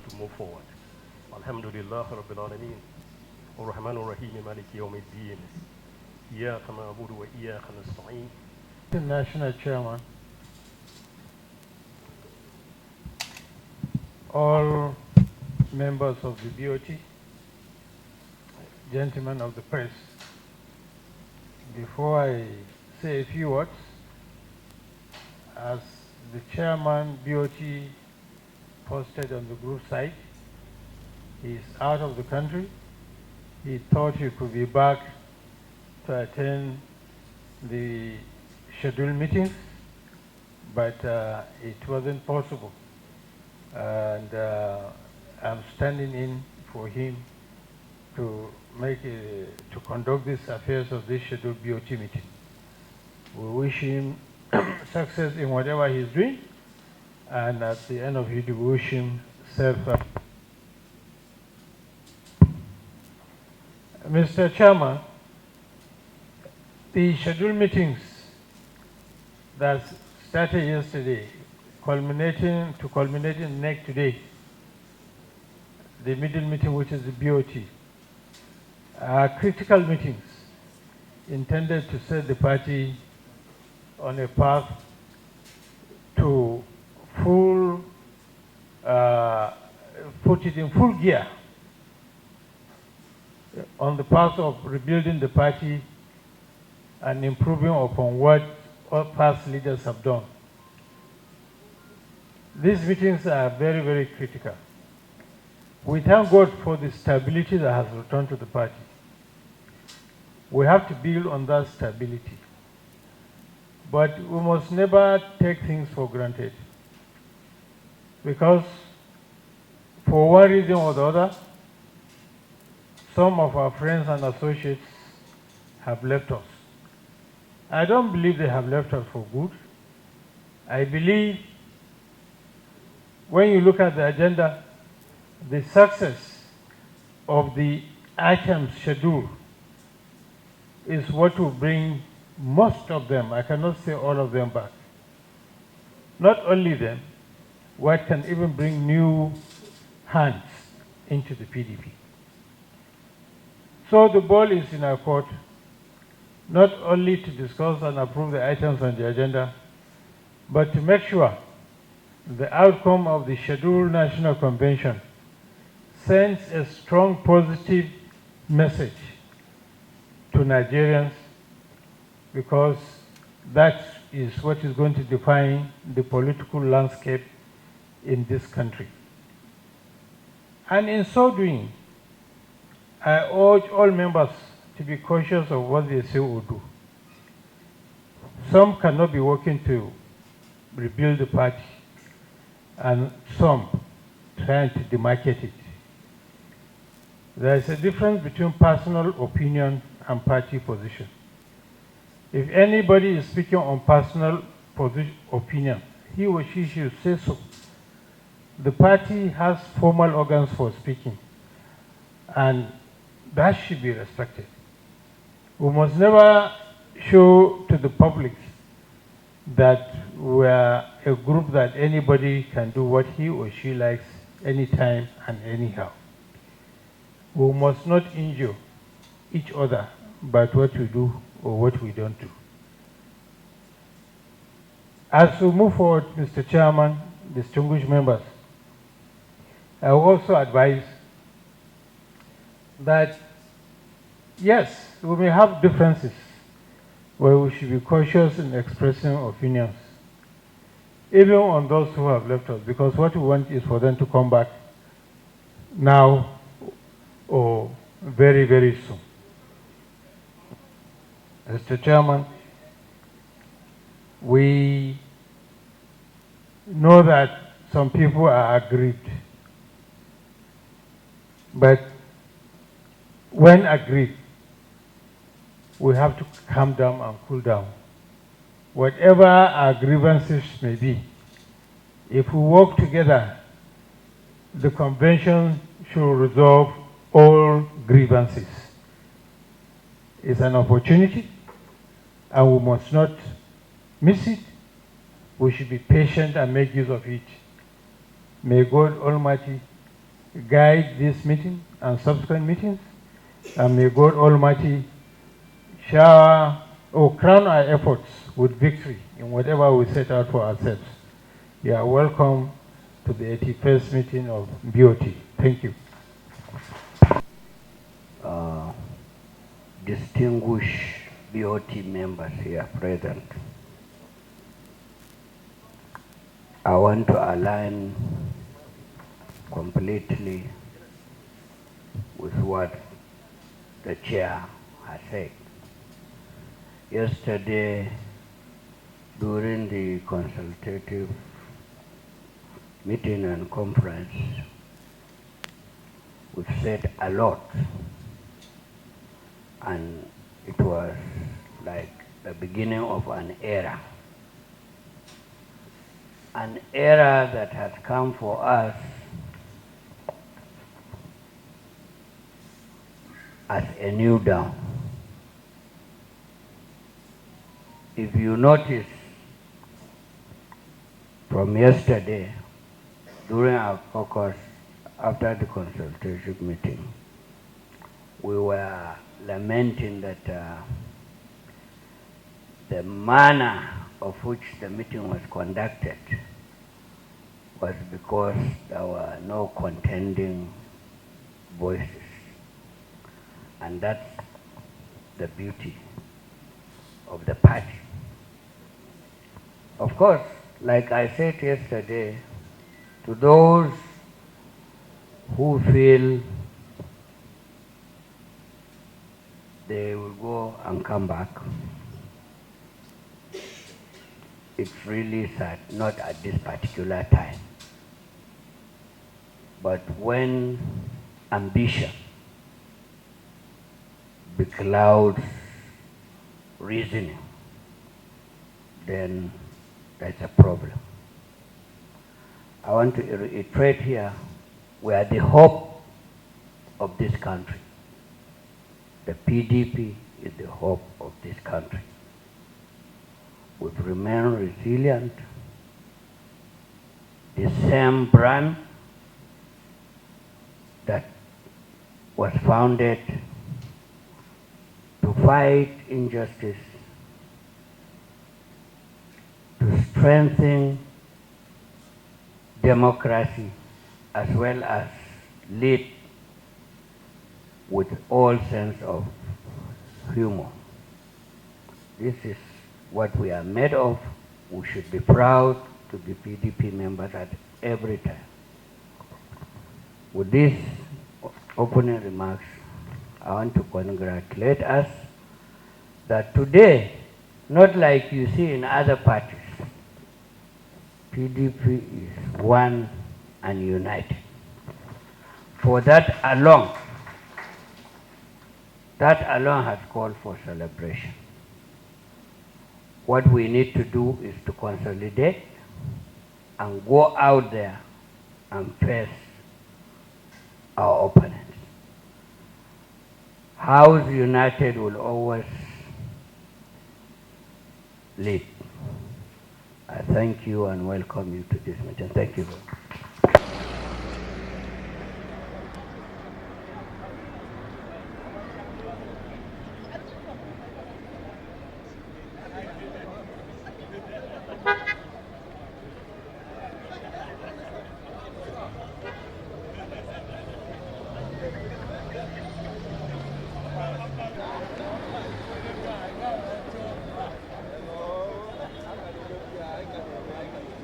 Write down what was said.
to move forward. Alhamdulillah Rabbil Alameen. Ar-Rahman Ar-Rahim Maliki Yawm Al-Din. Iyyaka na'budu wa iyyaka nasta'in. The National Chairman, all members of the BoT, gentlemen of the press, before I say a few words, as the chairman BoT posted on the group site, he is out of the country. He thought he could be back to attend the scheduled meetings, but it wasn't possible. And I'm standing in for him to to conduct these affairs of this scheduled BoT meeting. We wish him success in whatever he's doing, and at the end of it, we wish him self. Mr. Chairman, the scheduled meetings that started yesterday, culminating in NEC today, the middle meeting, which is the BoT, are critical meetings intended to set the party on a path to put it in full gear on the path of rebuilding the party and improving upon what all past leaders have done. These meetings are very, very critical. We thank God for the stability that has returned to the party. We have to build on that stability. But we must never take things for granted, because for one reason or the other, some of our friends and associates have left us. I don't believe they have left us for good. I believe when you look at the agenda, the success of the items scheduled is what will bring most of them, I cannot say all of them, back. Not only them, what can even bring new hands into the PDP. So the ball is in our court, not only to discuss and approve the items on the agenda, but to make sure the outcome of the scheduled National Convention sends a strong positive message to Nigerians, because that is what is going to define the political landscape in this country. And in so doing, I urge all members to be cautious of what they say or do. Some cannot be working to rebuild the party, and some trying to demarcate it. There is a difference between personal opinion and party position. If anybody is speaking on personal opinion, he or she should say so. The party has formal organs for speaking, and that should be respected. We must never show to the public that we are a group that anybody can do what he or she likes anytime and anyhow. We must not injure each other by what we do or what we don't do. As we move forward, Mr. Chairman, distinguished members, I will also advise that, yes, we may have differences where we should be cautious in expressing opinions, even on those who have left us, because what we want is for them to come back now or very, very soon. Mr. Chairman, we know that some people are aggrieved, but when aggrieved, we have to calm down and cool down. Whatever our grievances may be, if we work together, the convention should resolve all grievances. It's an opportunity, and we must not miss it. We should be patient and make use of it. May God Almighty guide this meeting and subsequent meetings. And may God Almighty shower or crown our efforts with victory in whatever we set out for ourselves. You are welcome to the 81st meeting of BoT. Thank you. Distinguished BoT members here present, I want to align completely with what the chair has said. Yesterday, during the consultative meeting and conference, we've said a lot, and it was like the beginning of an era that has come for us as a new dawn. If you notice, from yesterday, during our caucus, after the consultation meeting, we were lamenting that the manner of which the meeting was conducted was because there were no contending voices. And that's the beauty of the party. Of course, like I said yesterday, to those who feel they will go and come back, it's really sad, not at this particular time. But when ambition beclouds reasoning, then that's a problem. I want to reiterate here, we are the hope of this country. The PDP is the hope of this country. We've remained resilient. The same brand that was founded to fight injustice, to strengthen democracy, as well as lead with all sense of humor. This is what we are made of. We should be proud to be PDP members at every time. With these opening remarks, I want to congratulate us that today, not like you see in other parties, PDP is one and united. For that alone has called for celebration. What we need to do is to consolidate and go out there and face our opponents. House United will always lead. I thank you and welcome you to this meeting. Thank you very much.